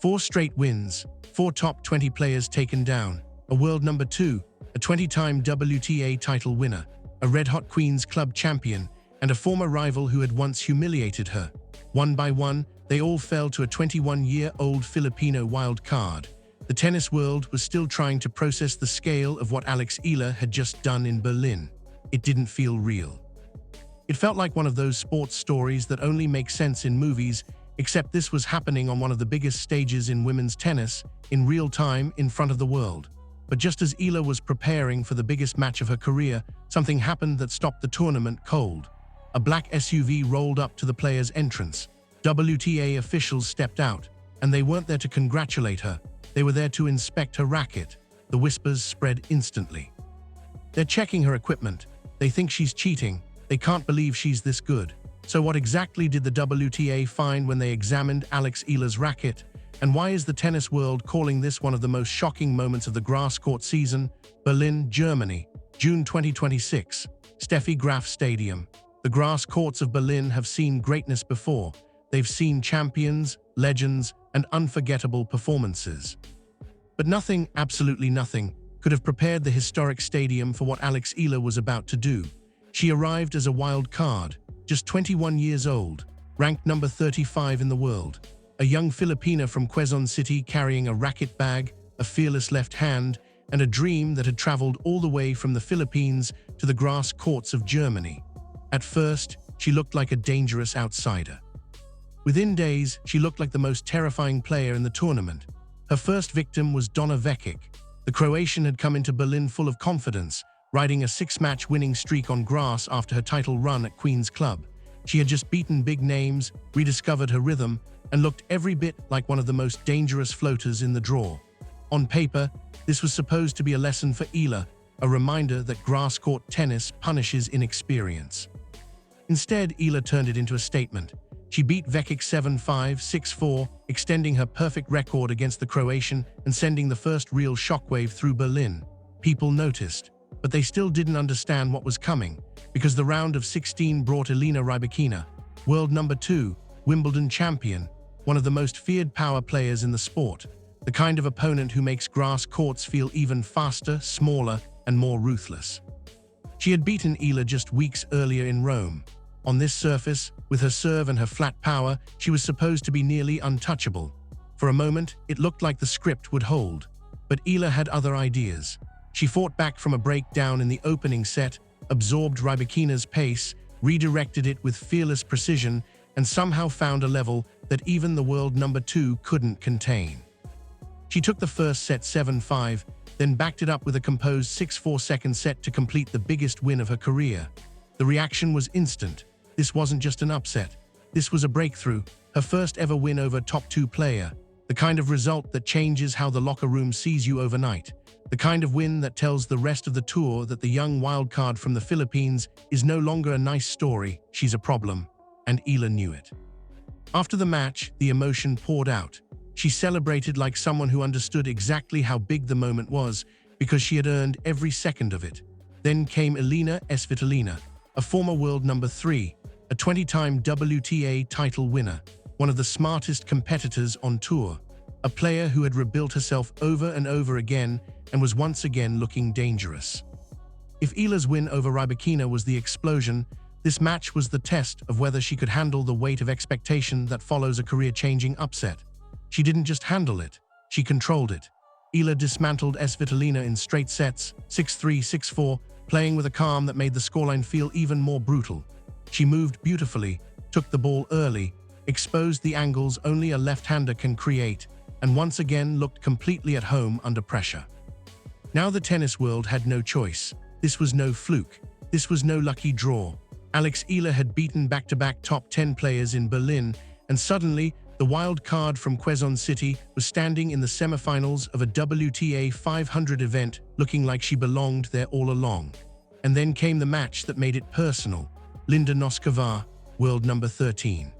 4 straight wins, 4 top 20 players taken down, a world number 2, a 20-time WTA title winner, a red-hot Queen's Club champion, and a former rival who had once humiliated her. One by one, they all fell to a 21-year-old Filipino wild card. The tennis world was still trying to process the scale of what Alex Eala had just done in Berlin. It didn't feel real. It felt like one of those sports stories that only make sense in movies, except this was happening on one of the biggest stages in women's tennis, in real time, in front of the world. But just as Eala was preparing for the biggest match of her career, something happened that stopped the tournament cold. A black SUV rolled up to the player's entrance. WTA officials stepped out, and they weren't there to congratulate her. They were there to inspect her racket. The whispers spread instantly. They're checking her equipment. They think she's cheating. They can't believe she's this good. So what exactly did the WTA find when they examined Alex Eala's racket? And why is the tennis world calling this one of the most shocking moments of the grass court season? Berlin, Germany, June 2026. Steffi Graf Stadium. The grass courts of Berlin have seen greatness before. They've seen champions, legends, and unforgettable performances. But nothing, absolutely nothing, could have prepared the historic stadium for what Alex Eala was about to do. She arrived as a wild card, just 21 years old, ranked number 35 in the world. A young Filipina from Quezon City carrying a racket bag, a fearless left hand, and a dream that had traveled all the way from the Philippines to the grass courts of Germany. At first, she looked like a dangerous outsider. Within days, she looked like the most terrifying player in the tournament. Her first victim was Donna Vekic. The Croatian had come into Berlin full of confidence, riding a 6-match winning streak on grass after her title run at Queen's Club. She had just beaten big names, rediscovered her rhythm, and looked every bit like one of the most dangerous floaters in the draw. On paper, this was supposed to be a lesson for Eala, a reminder that grass court tennis punishes inexperience. Instead, Eala turned it into a statement. She beat Vekic 7-5, 6-4, extending her perfect record against the Croatian and sending the first real shockwave through Berlin. People noticed, but they still didn't understand what was coming, because the round of 16 brought Elena Rybakina, world number 2, Wimbledon champion, one of the most feared power players in the sport, the kind of opponent who makes grass courts feel even faster, smaller, and more ruthless. She had beaten Eala just weeks earlier in Rome. On this surface, with her serve and her flat power, she was supposed to be nearly untouchable. For a moment, it looked like the script would hold. But Eala had other ideas. She fought back from a breakdown in the opening set, absorbed Rybakina's pace, redirected it with fearless precision, and somehow found a level that even the world number 2 couldn't contain. She took the first set 7-5, then backed it up with a composed 6-4 second set to complete the biggest win of her career. The reaction was instant. This wasn't just an upset. This was a breakthrough, her first ever win over a top 2 player, the kind of result that changes how the locker room sees you overnight, the kind of win that tells the rest of the tour that the young wildcard from the Philippines is no longer a nice story, she's a problem, and Eala knew it. After the match, the emotion poured out. She celebrated like someone who understood exactly how big the moment was, because she had earned every second of it. Then came Elena Svitolina, a former world number 3, a 20-time WTA title winner, one of the smartest competitors on tour, a player who had rebuilt herself over and over again and was once again looking dangerous. If Eala's win over Rybakina was the explosion, this match was the test of whether she could handle the weight of expectation that follows a career-changing upset. She didn't just handle it, she controlled it. Eala dismantled Svitolina in straight sets, 6-3, 6-4, playing with a calm that made the scoreline feel even more brutal. She moved beautifully, took the ball early, exposed the angles only a left-hander can create, and once again looked completely at home under pressure. Now the tennis world had no choice. This was no fluke. This was no lucky draw. Alex Eala had beaten back-to-back top 10 players in Berlin, and suddenly, the wild card from Quezon City was standing in the semifinals of a WTA 500 event, looking like she belonged there all along. And then came the match that made it personal. Linda Noskova, world number 13.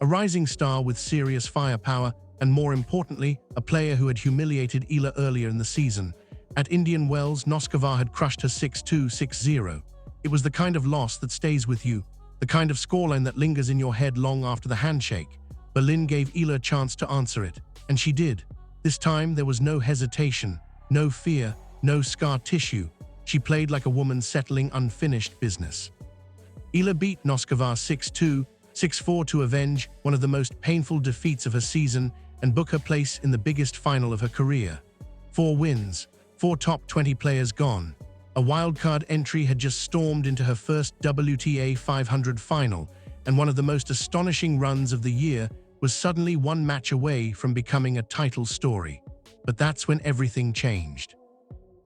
A rising star with serious firepower, and more importantly, a player who had humiliated Eala earlier in the season. At Indian Wells, Noskova had crushed her 6-2, 6-0. It was the kind of loss that stays with you, the kind of scoreline that lingers in your head long after the handshake. Berlin gave Eala a chance to answer it. And she did. This time there was no hesitation, no fear, no scar tissue. She played like a woman settling unfinished business. Eala beat Noskova 6-2, 6-4 to avenge one of the most painful defeats of her season and book her place in the biggest final of her career. 4 wins, 4 top 20 players gone. A wildcard entry had just stormed into her first WTA 500 final, and one of the most astonishing runs of the year was suddenly one match away from becoming a title story. But that's when everything changed.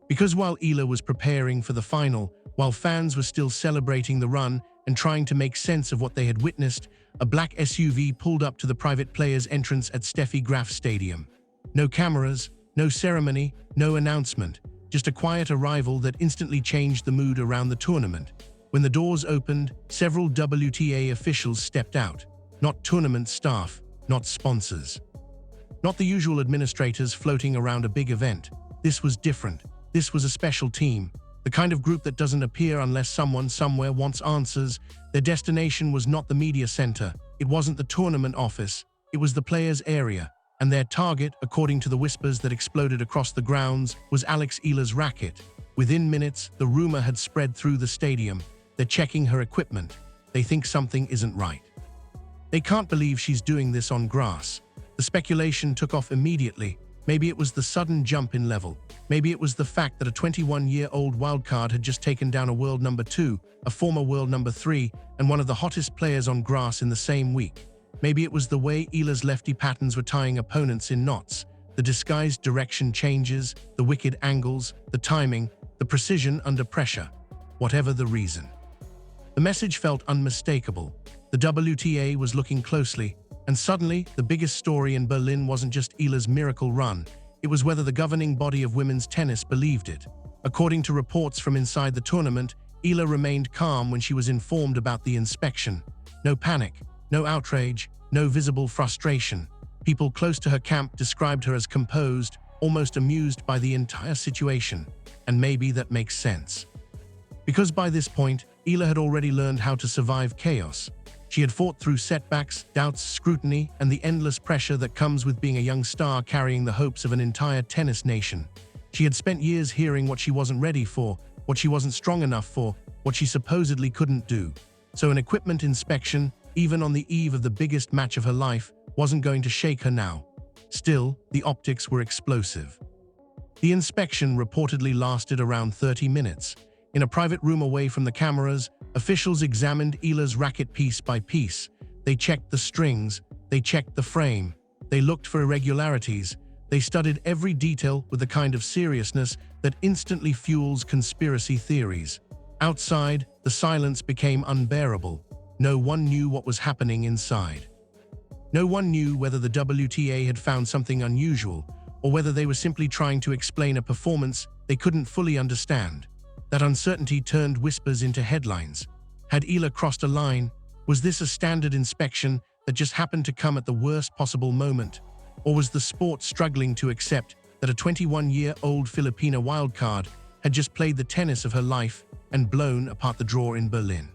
Because while Eala was preparing for the final, while fans were still celebrating the run and trying to make sense of what they had witnessed, a black SUV pulled up to the private players' entrance at Steffi Graf Stadium. No cameras, no ceremony, no announcement, just a quiet arrival that instantly changed the mood around the tournament. When the doors opened, several WTA officials stepped out. Not tournament staff, not sponsors. Not the usual administrators floating around a big event. This was different. This was a special team. The kind of group that doesn't appear unless someone somewhere wants answers. Their destination was not the media center. It wasn't the tournament office. It was the players' area. And their target, according to the whispers that exploded across the grounds, was Alex Eala's Racket. Within minutes, the rumor had spread through the stadium. They're checking her equipment. They think something isn't right. They can't believe she's doing this on grass. The speculation took off immediately. Maybe it was the sudden jump in level. Maybe it was the fact that a 21-year-old wildcard had just taken down a world number 2, a former world number 3, and one of the hottest players on grass in the same week. Maybe it was the way Eala's lefty patterns were tying opponents in knots, the disguised direction changes, the wicked angles, the timing, the precision under pressure. Whatever the reason. The message felt unmistakable. The WTA was looking closely, and suddenly, the biggest story in Berlin wasn't just Eala's miracle run, it was whether the governing body of women's tennis believed it. According to reports from inside the tournament, Eala remained calm when she was informed about the inspection. No panic, no outrage, no visible frustration. People close to her camp described her as composed, almost amused by the entire situation. And maybe that makes sense. Because by this point, Eala had already learned how to survive chaos. She had fought through setbacks, doubts, scrutiny, and the endless pressure that comes with being a young star carrying the hopes of an entire tennis nation. She had spent years hearing what she wasn't ready for, what she wasn't strong enough for, what she supposedly couldn't do. So an equipment inspection, even on the eve of the biggest match of her life, wasn't going to shake her now. Still, the optics were explosive. The inspection reportedly lasted around 30 minutes. In a private room away from the cameras, officials examined Eala's racket piece by piece. They checked the strings, they checked the frame, they looked for irregularities, they studied every detail with the kind of seriousness that instantly fuels conspiracy theories. Outside, the silence became unbearable. No one knew what was happening inside. No one knew whether the WTA had found something unusual, or whether they were simply trying to explain a performance they couldn't fully understand. That uncertainty turned whispers into headlines. Had Eala crossed a line? Was this a standard inspection that just happened to come at the worst possible moment? Or was the sport struggling to accept that a 21-year-old Filipina wildcard had just played the tennis of her life and blown apart the draw in Berlin?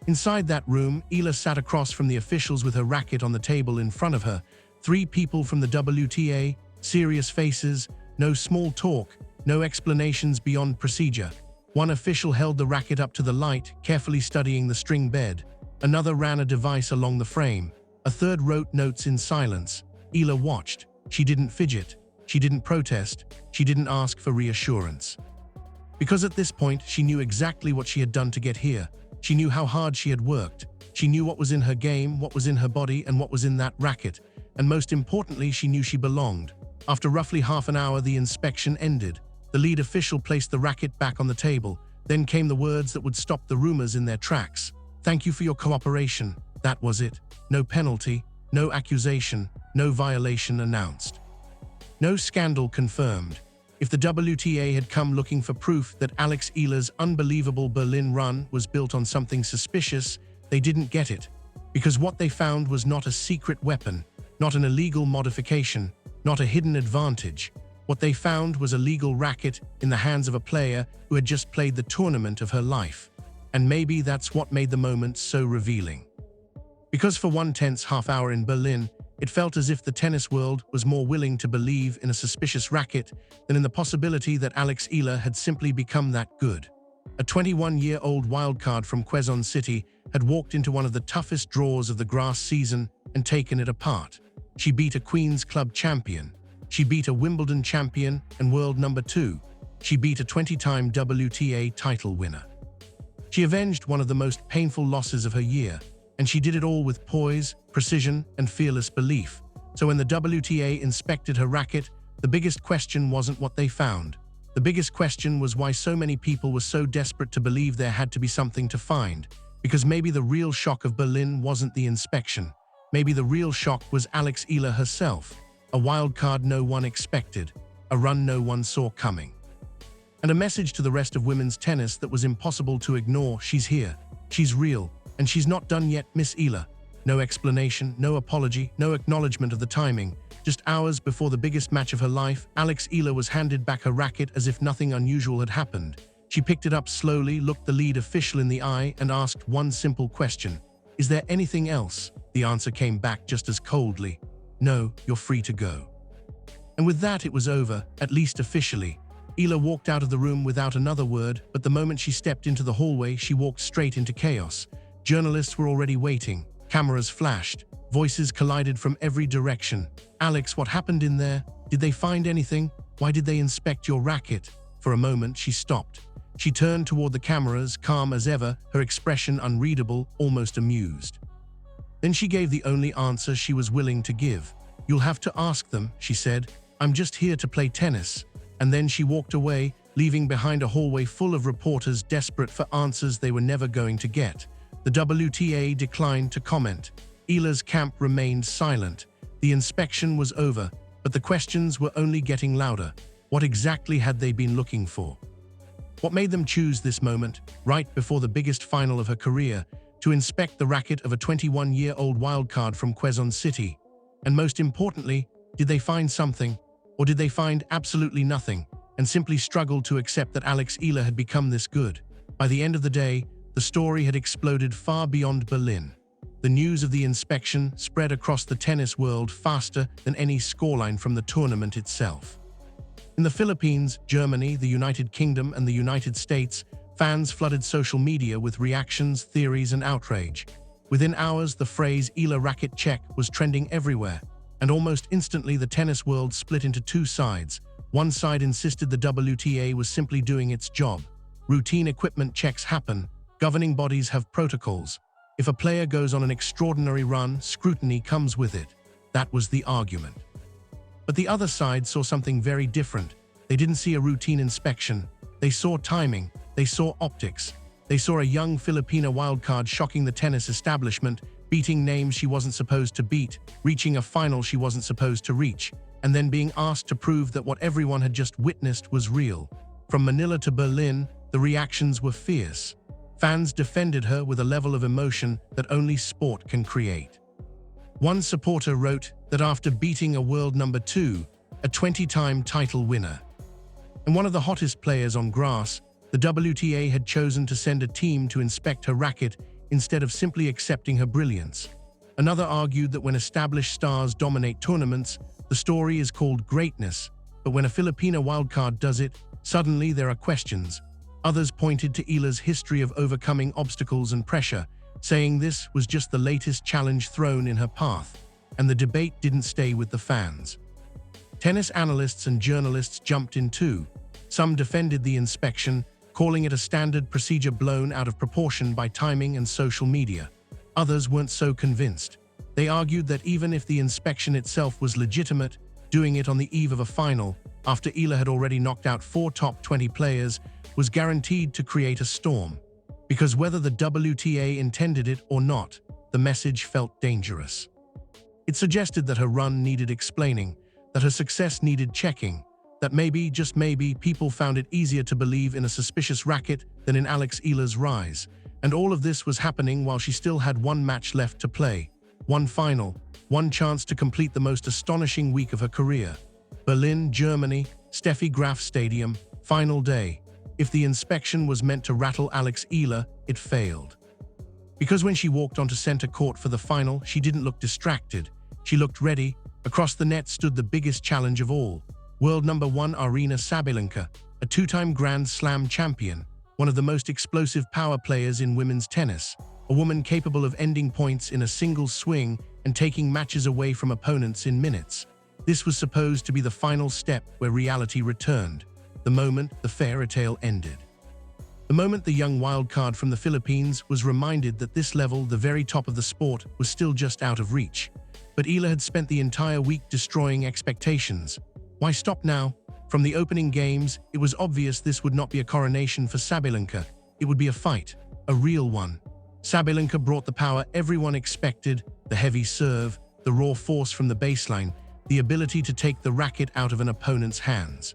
Inside that room, Eala sat across from the officials with her racket on the table in front of her. 3 people from the WTA, serious faces, no small talk, no explanations beyond procedure. One official held the racket up to the light, carefully studying the string bed. Another ran a device along the frame. A third wrote notes in silence. Eala watched. She didn't fidget. She didn't protest. She didn't ask for reassurance. Because at this point, she knew exactly what she had done to get here. She knew how hard she had worked. She knew what was in her game, what was in her body, and what was in that racket. And most importantly, she knew she belonged. After roughly half an hour, the inspection ended. The lead official placed the racket back on the table. Then came the words that would stop the rumors in their tracks. "Thank you for your cooperation." That was it. No penalty, no accusation, no violation announced. No scandal confirmed. If the WTA had come looking for proof that Alex Eala's unbelievable Berlin run was built on something suspicious, they didn't get it. Because what they found was not a secret weapon, not an illegal modification, not a hidden advantage. What they found was a legal racket in the hands of a player who had just played the tournament of her life. And maybe that's what made the moment so revealing. Because for one tense half hour in Berlin, It felt as if the tennis world was more willing to believe in a suspicious racket than in the possibility that Alex Eala had simply become that good. A 21-year-old wildcard from Quezon City had walked into one of the toughest draws of the grass season and taken it apart. She beat a Queen's Club champion. She beat a Wimbledon champion and world number 2. She beat a 20-time WTA title winner. She avenged one of the most painful losses of her year, and she did it all with poise, precision, and fearless belief. So when the WTA inspected her racket, the biggest question wasn't what they found. The biggest question was why so many people were so desperate to believe there had to be something to find. Because maybe the real shock of Berlin wasn't the inspection. Maybe the real shock was Alex Eala herself. A wild card no one expected. A run no one saw coming. And a message to the rest of women's tennis that was impossible to ignore. She's here. She's real. And she's not done yet, Miss Eala. No explanation, no apology, no acknowledgement of the timing. Just hours before the biggest match of her life, Alex Eala was handed back her racket as if nothing unusual had happened. She picked it up slowly, looked the lead official in the eye, and asked one simple question. Is there anything else? The answer came back just as coldly. No, you're free to go. And with that, it was over, at least officially. Eala walked out of the room without another word, but the moment she stepped into the hallway, she walked straight into chaos. Journalists were already waiting. Cameras flashed. Voices collided from every direction. Alex, what happened in there? Did they find anything? Why did they inspect your racket? For a moment, she stopped. She turned toward the cameras, calm as ever, her expression unreadable, almost amused. Then she gave the only answer she was willing to give. You'll have to ask them, she said. I'm just here to play tennis. And then she walked away, leaving behind a hallway full of reporters desperate for answers they were never going to get. The WTA declined to comment. Eala's camp remained silent. The inspection was over, but the questions were only getting louder. What exactly had they been looking for? What made them choose this moment, right before the biggest final of her career, to inspect the racket of a 21-year-old wildcard from Quezon City? And most importantly, did they find something? Or did they find absolutely nothing, and simply struggle to accept that Alex Eala had become this good? By the end of the day, the story had exploded far beyond Berlin. The news of the inspection spread across the tennis world faster than any scoreline from the tournament itself. In the Philippines, Germany, the United Kingdom, and the United States, fans flooded social media with reactions, theories, and outrage. Within hours, the phrase "Eala racket check" was trending everywhere, and almost instantly the tennis world split into two sides. One side insisted the WTA was simply doing its job. Routine equipment checks happen. Governing bodies have protocols. If a player goes on an extraordinary run, scrutiny comes with it. That was the argument. But the other side saw something very different. They didn't see a routine inspection. They saw timing. They saw optics. They saw a young Filipina wildcard shocking the tennis establishment, beating names she wasn't supposed to beat, reaching a final she wasn't supposed to reach, and then being asked to prove that what everyone had just witnessed was real. From Manila to Berlin, the reactions were fierce. Fans defended her with a level of emotion that only sport can create. One supporter wrote that after beating a world number 2, a 20-time title winner, and one of the hottest players on grass, the WTA had chosen to send a team to inspect her racket instead of simply accepting her brilliance. Another argued that when established stars dominate tournaments, the story is called greatness, but when a Filipina wildcard does it, suddenly there are questions. Others pointed to Eala's history of overcoming obstacles and pressure, saying this was just the latest challenge thrown in her path, and the debate didn't stay with the fans. Tennis analysts and journalists jumped in too. Some defended the inspection, calling it a standard procedure blown out of proportion by timing and social media. Others weren't so convinced. They argued that even if the inspection itself was legitimate, doing it on the eve of a final, after Eala had already knocked out 4 top 20 players, was guaranteed to create a storm. Because whether the WTA intended it or not, the message felt dangerous. It suggested that her run needed explaining, that her success needed checking, that maybe, just maybe, people found it easier to believe in a suspicious racket than in Alex Eala's rise. And all of this was happening while she still had one match left to play. One final, one chance to complete the most astonishing week of her career. Berlin, Germany, Steffi Graf Stadium, final day. If the inspection was meant to rattle Alex Eala, it failed. Because when she walked onto center court for the final, she didn't look distracted. She looked ready. Across the net stood the biggest challenge of all. World number 1 Aryna Sabalenka, a two-time Grand Slam champion, one of the most explosive power players in women's tennis, a woman capable of ending points in a single swing and taking matches away from opponents in minutes. This was supposed to be the final step where reality returned, the moment the fairy tale ended. The moment the young wildcard from the Philippines was reminded that this level, the very top of the sport, was still just out of reach. But Eala had spent the entire week destroying expectations. Why stop now? From the opening games, it was obvious this would not be a coronation for Sabalenka. It would be a fight, a real one. Sabalenka brought the power everyone expected, the heavy serve, the raw force from the baseline, the ability to take the racket out of an opponent's hands.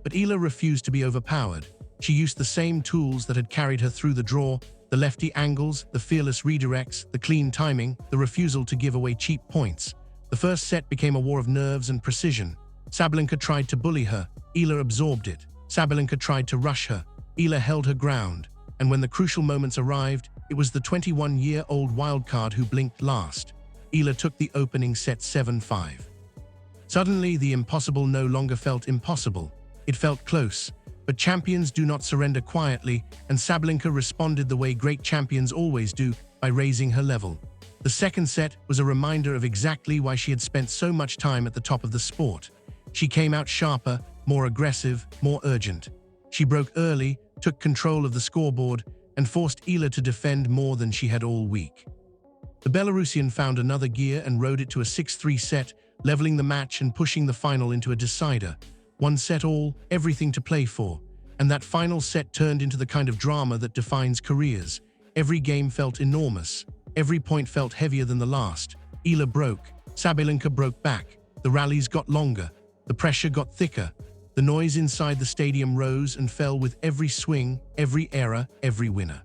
But Eala refused to be overpowered. She used the same tools that had carried her through the draw, the lefty angles, the fearless redirects, the clean timing, the refusal to give away cheap points. The first set became a war of nerves and precision. Sabalenka tried to bully her. Eala absorbed it. Sabalenka tried to rush her. Eala held her ground. And when the crucial moments arrived, it was the 21-year-old wildcard who blinked last. Eala took the opening set 7-5. Suddenly, the impossible no longer felt impossible. It felt close. But champions do not surrender quietly, and Sabalenka responded the way great champions always do, by raising her level. The second set was a reminder of exactly why she had spent so much time at the top of the sport. She came out sharper, more aggressive, more urgent. She broke early, took control of the scoreboard, and forced Eala to defend more than she had all week. The Belarusian found another gear and rode it to a 6-3 set, leveling the match and pushing the final into a decider. One set all, everything to play for. And that final set turned into the kind of drama that defines careers. Every game felt enormous. Every point felt heavier than the last. Eala broke. Sabalenka broke back. The rallies got longer. The pressure got thicker. The noise inside the stadium rose and fell with every swing, every error, every winner.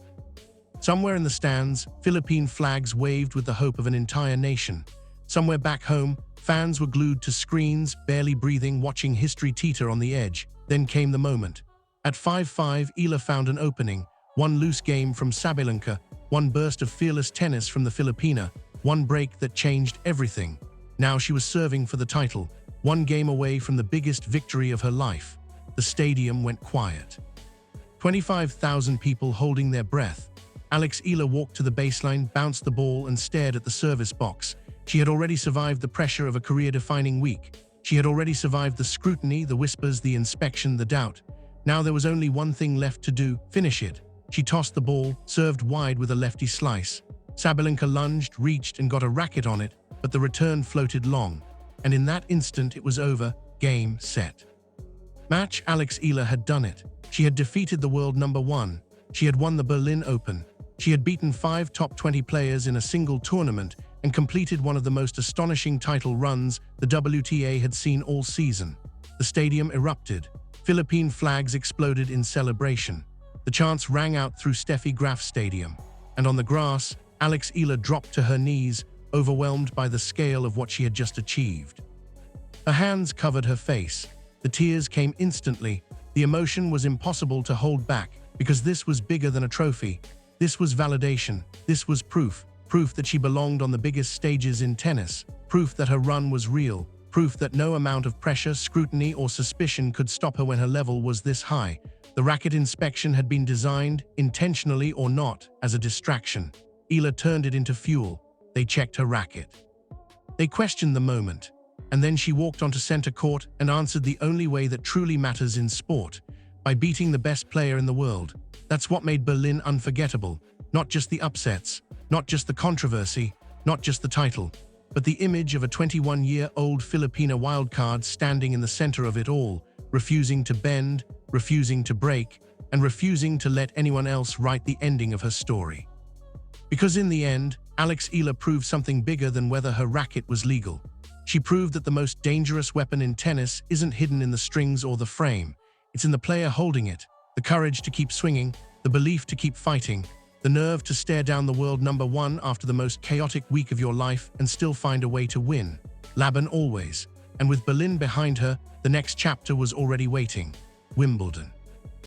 Somewhere in the stands, Philippine flags waved with the hope of an entire nation. Somewhere back home, fans were glued to screens, barely breathing, watching history teeter on the edge. Then came the moment. At 5-5, Eala found an opening. One loose game from Sabalenka, one burst of fearless tennis from the Filipina, one break that changed everything. Now she was serving for the title, one game away from the biggest victory of her life. The stadium went quiet. 25,000 people holding their breath. Alex Eala walked to the baseline, bounced the ball, and stared at the service box. She had already survived the pressure of a career-defining week. She had already survived the scrutiny, the whispers, the inspection, the doubt. Now there was only one thing left to do: finish it. She tossed the ball, served wide with a lefty slice. Sabalenka lunged, reached, and got a racket on it, but the return floated long. And in that instant it was over. Game, set. Match. Alex Eala had done it. She had defeated the world number 1. She had won the Berlin Open. She had beaten 5 top 20 players in a single tournament and completed one of the most astonishing title runs the WTA had seen all season. The stadium erupted. Philippine flags exploded in celebration. The chants rang out through Steffi Graf Stadium. And on the grass, Alex Eala dropped to her knees, overwhelmed by the scale of what she had just achieved. Her hands covered her face. The tears came instantly. The emotion was impossible to hold back, because this was bigger than a trophy. This was validation. This was proof. Proof that she belonged on the biggest stages in tennis. Proof that her run was real. Proof that no amount of pressure, scrutiny, or suspicion could stop her when her level was this high. The racket inspection had been designed, intentionally or not, as a distraction. Eala turned it into fuel. They checked her racket. They questioned the moment. And then she walked onto center court and answered the only way that truly matters in sport: by beating the best player in the world. That's what made Berlin unforgettable. Not just the upsets, not just the controversy, not just the title, but the image of a 21-year-old Filipina wildcard standing in the center of it all, refusing to bend, refusing to break, and refusing to let anyone else write the ending of her story. Because in the end, Alex Eala proved something bigger than whether her racket was legal. She proved that the most dangerous weapon in tennis isn't hidden in the strings or the frame. It's in the player holding it, the courage to keep swinging, the belief to keep fighting, the nerve to stare down the world number 1 after the most chaotic week of your life and still find a way to win. Laban always. And with Berlin behind her, the next chapter was already waiting: Wimbledon.